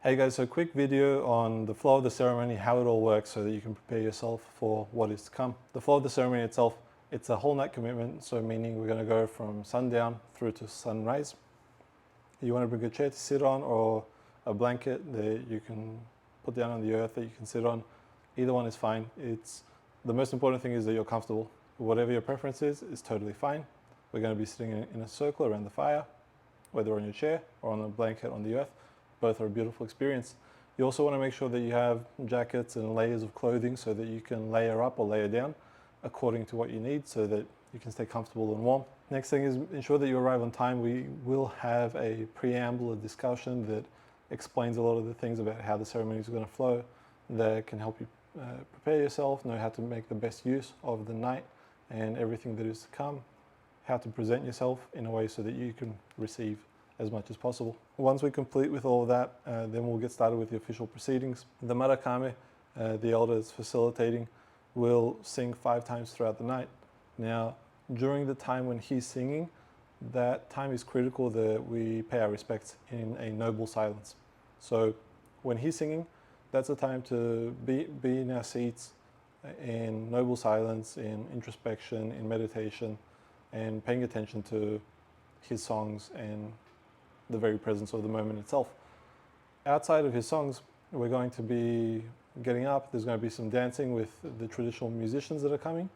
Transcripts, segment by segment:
Hey guys, so quick video on the flow of the ceremony, how it all works so that you can prepare yourself for what is to come. The flow of the ceremony itself, it's a whole night commitment, so meaning we're going to go from sundown through to sunrise. You want to bring a chair to sit on or a blanket that you can put down on the earth that you can sit on. Either one is fine. The most important thing is that you're comfortable. Whatever your preference is totally fine. We're going to be sitting in a circle around the fire, whether on your chair or on a blanket on the earth. Both are a beautiful experience. You also want to make sure that you have jackets and layers of clothing so that you can layer up or layer down according to what you need so that you can stay comfortable and warm. Next thing is ensure that you arrive on time. We will have a preamble, a discussion that explains a lot of the things about how the ceremony is going to flow that can help you prepare yourself, know how to make the best use of the night and everything that is to come, how to present yourself in a way so that you can receive as much as possible. Once we complete with all of that, then we'll get started with the official proceedings. The Marakame, the elder is facilitating, will sing 5 times throughout the night. Now, during the time when he's singing, that time is critical that we pay our respects in a noble silence. So when he's singing, that's the time to be in our seats in noble silence, in introspection, in meditation, and paying attention to his songs and the very presence of the moment itself. Outside of his songs, we're going to be getting up. There's going to be some dancing with the traditional musicians that are coming.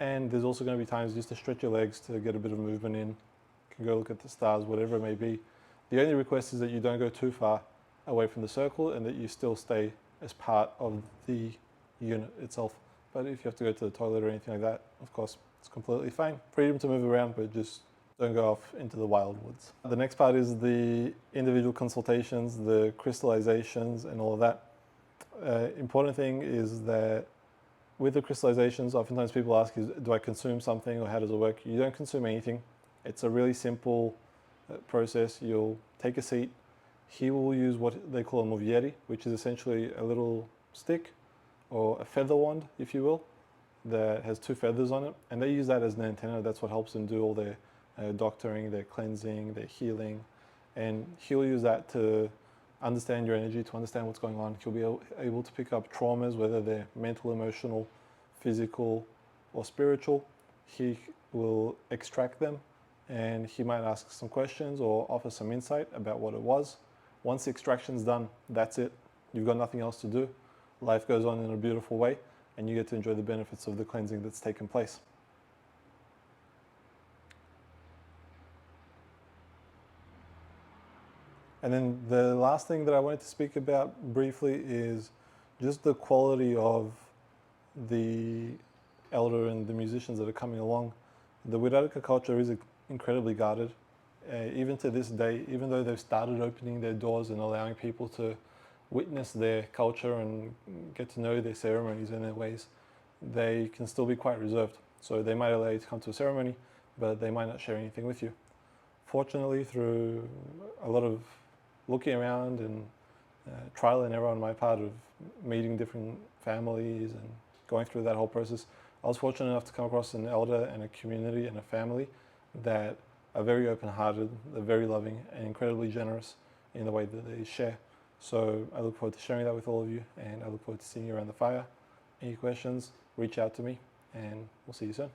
And there's also going to be times just to stretch your legs to get a bit of movement in. You can go look at the stars, whatever it may be. The only request is that you don't go too far away from the circle and that you still stay as part of the unit itself. But if you have to go to the toilet or anything like that, of course, it's completely fine. Freedom to move around, but just don't go off into the wild woods. The next part is the individual consultations, the crystallizations and all of that. Important thing is that with the crystallizations, oftentimes people ask, do I consume something or how does it work? You don't consume anything. It's a really simple process. You'll take a seat. He will use what they call a movieri, which is essentially a little stick or a feather wand, if you will, that has 2 feathers on it. And they use that as an antenna. That's what helps them do all their doctoring, their cleansing, their healing, and he'll use that to understand your energy, to understand what's going on. He'll be able to pick up traumas, whether they're mental, emotional, physical, or spiritual. He will extract them, and he might ask some questions or offer some insight about what it was. Once the extraction's done, that's it. You've got nothing else to do. Life goes on in a beautiful way, and you get to enjoy the benefits of the cleansing that's taken place. And then the last thing that I wanted to speak about briefly is just the quality of the elder and the musicians that are coming along. The Wirarika culture is incredibly guarded. Even to this day, even though they've started opening their doors and allowing people to witness their culture and get to know their ceremonies and their ways, they can still be quite reserved. So they might allow you to come to a ceremony, but they might not share anything with you. Fortunately, through a lot of looking around and trial and error on my part of meeting different families and going through that whole process, I was fortunate enough to come across an elder and a community and a family that are very open-hearted, they're very loving and incredibly generous in the way that they share. So I look forward to sharing that with all of you, and I look forward to seeing you around the fire. Any questions, reach out to me, and we'll see you soon.